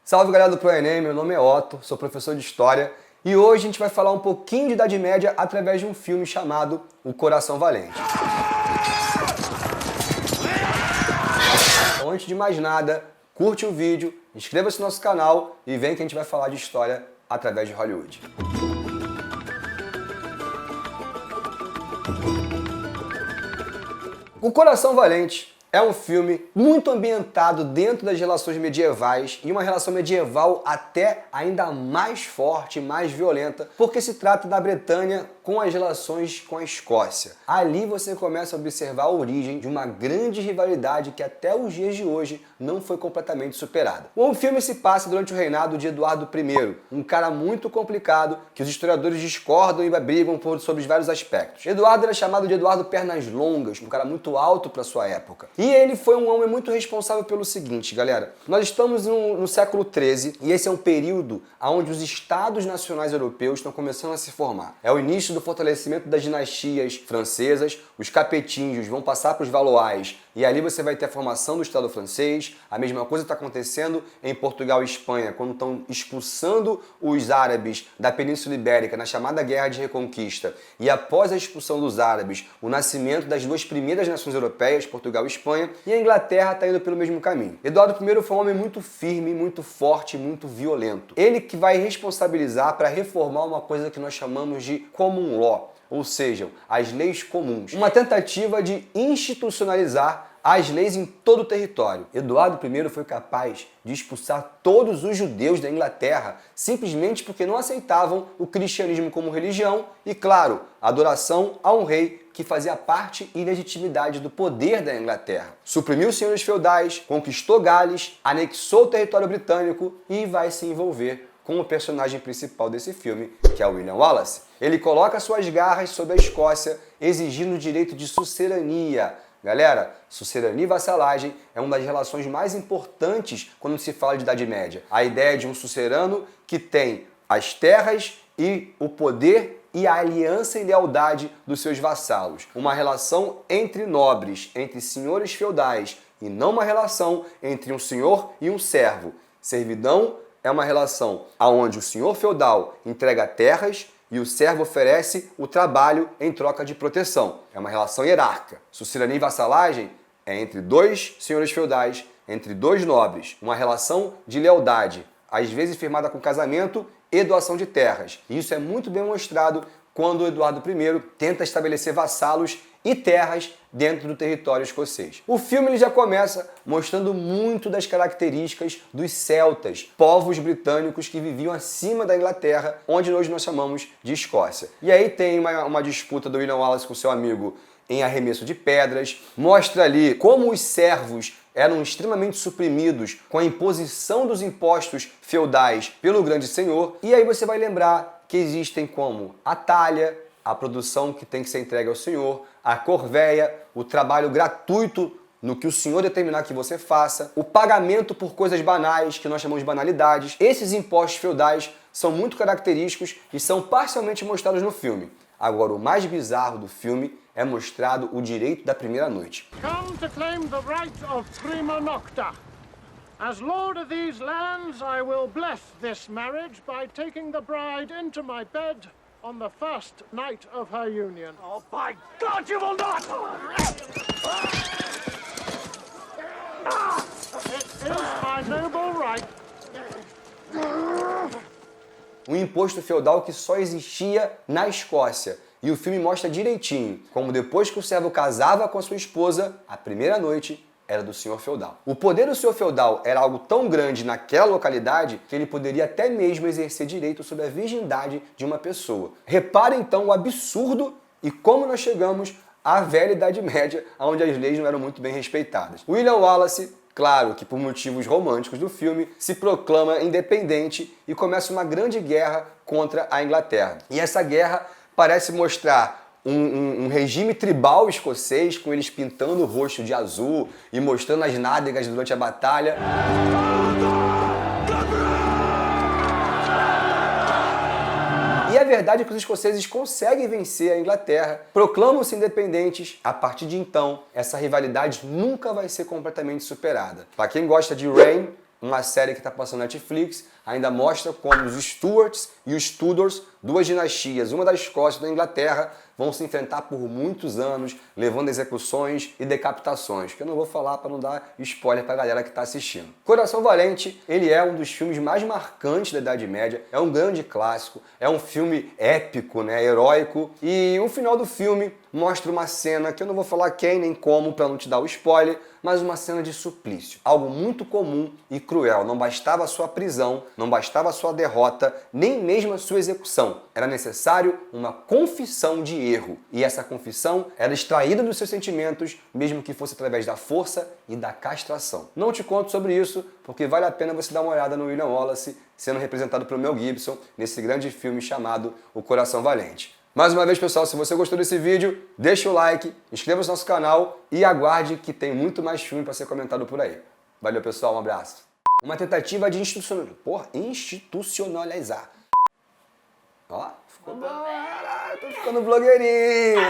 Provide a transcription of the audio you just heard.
Salve galera do ProEnem, meu nome é Otto, sou professor de História e hoje a gente vai falar um pouquinho de Idade Média através de um filme chamado O Coração Valente. Então antes de mais nada, curte o vídeo, inscreva-se no nosso canal e vem que a gente vai falar de história através de Hollywood. O Coração Valente é um filme muito ambientado dentro das relações medievais e uma relação medieval até ainda mais forte, mais violenta, porque se trata da Bretanha com as relações com a Escócia. Ali você começa a observar a origem de uma grande rivalidade que até os dias de hoje não foi completamente superada. O filme se passa durante o reinado de Eduardo I, um cara muito complicado que os historiadores discordam e brigam sobre vários aspectos. Eduardo era chamado de Eduardo Pernas Longas, um cara muito alto para sua época. E ele foi um homem muito responsável pelo seguinte, galera. Nós estamos no século XIII e esse é um período onde os estados nacionais europeus estão começando a se formar. É o início do fortalecimento das dinastias francesas, os capetinhos vão passar para os valois e ali você vai ter a formação do Estado francês. A mesma coisa está acontecendo em Portugal e Espanha, quando estão expulsando os árabes da Península Ibérica na chamada Guerra de Reconquista. E após a expulsão dos árabes, o nascimento das duas primeiras nações europeias, Portugal e Espanha, e a Inglaterra está indo pelo mesmo caminho. Eduardo I foi um homem muito firme, muito forte, muito violento. Ele que vai responsabilizar para reformar uma coisa que nós chamamos de common law, ou seja, as leis comuns. Uma tentativa de institucionalizar as leis em todo o território. Eduardo I foi capaz de expulsar todos os judeus da Inglaterra simplesmente porque não aceitavam o cristianismo como religião e, claro, a adoração a um rei que fazia parte e legitimidade do poder da Inglaterra. Suprimiu os senhores feudais, conquistou Gales, anexou o território britânico e vai se envolver com o personagem principal desse filme, que é o William Wallace. Ele coloca suas garras sobre a Escócia, exigindo o direito de sucerania. Galera, sucerania e vassalagem é uma das relações mais importantes quando se fala de Idade Média. A ideia de um sucerano que tem as terras e o poder e a aliança e lealdade dos seus vassalos. Uma relação entre nobres, entre senhores feudais, e não uma relação entre um senhor e um servo. Servidão é uma relação onde o senhor feudal entrega terras e o servo oferece o trabalho em troca de proteção. É uma relação hierárquica. Sucerania e vassalagem é entre dois senhores feudais, entre dois nobres. Uma relação de lealdade, às vezes firmada com casamento e doação de terras. E isso é muito bem mostrado quando Eduardo I tenta estabelecer vassalos e terras dentro do território escocês. O filme ele já começa mostrando muito das características dos celtas, povos britânicos que viviam acima da Inglaterra, onde hoje nós chamamos de Escócia. E aí tem uma disputa do William Wallace com seu amigo em arremesso de pedras, mostra ali como os servos eram extremamente suprimidos com a imposição dos impostos feudais pelo grande senhor, e aí você vai lembrar que existem como a talha, a produção que tem que ser entregue ao senhor, a corveia, o trabalho gratuito no que o senhor determinar que você faça, o pagamento por coisas banais, que nós chamamos de banalidades. Esses impostos feudais são muito característicos e são parcialmente mostrados no filme. Agora, o mais bizarro do filme é mostrado o direito da primeira noite. Come to claim the right of prima nocta. As lord of these lands, I will bless this marriage by taking the bride into my bed on the first night of her union. Oh, by God, you will not! It is my noble right. Um imposto feudal que só existia na Escócia. E o filme mostra direitinho como depois que o servo casava com a sua esposa, a primeira noite era do senhor feudal. O poder do senhor feudal era algo tão grande naquela localidade que ele poderia até mesmo exercer direito sobre a virgindade de uma pessoa. Repara então o absurdo e como nós chegamos à velha Idade Média, onde as leis não eram muito bem respeitadas. William Wallace, claro que por motivos românticos do filme, se proclama independente e começa uma grande guerra contra a Inglaterra. E essa guerra parece mostrar um regime tribal escocês, com eles pintando o rosto de azul e mostrando as nádegas durante a batalha. E a verdade é que os escoceses conseguem vencer a Inglaterra, proclamam-se independentes. A partir de então, essa rivalidade nunca vai ser completamente superada. Para quem gosta de Rain, uma série que está passando na Netflix, ainda mostra como os Stuarts e os Tudors, duas dinastias, uma da Escócia e da Inglaterra, vão se enfrentar por muitos anos, levando execuções e decapitações, que eu não vou falar para não dar spoiler para a galera que está assistindo. Coração Valente, ele é um dos filmes mais marcantes da Idade Média, é um grande clássico, é um filme épico, né, heróico, e o final do filme mostra uma cena que eu não vou falar quem nem como para não te dar o spoiler, mas uma cena de suplício, algo muito comum e cruel. Não bastava a sua prisão, não bastava a sua derrota, nem mesmo a sua execução. Era necessário uma confissão de erro. E essa confissão era extraída dos seus sentimentos, mesmo que fosse através da força e da castração. Não te conto sobre isso, porque vale a pena você dar uma olhada no William Wallace, sendo representado pelo Mel Gibson, nesse grande filme chamado O Coração Valente. Mais uma vez, pessoal, se você gostou desse vídeo, deixa o like, inscreva-se no nosso canal e aguarde que tem muito mais filme para ser comentado por aí. Valeu, pessoal, um abraço. Uma tentativa de institucionalizar. Ó, ficou bom, tô ficando blogueirinho.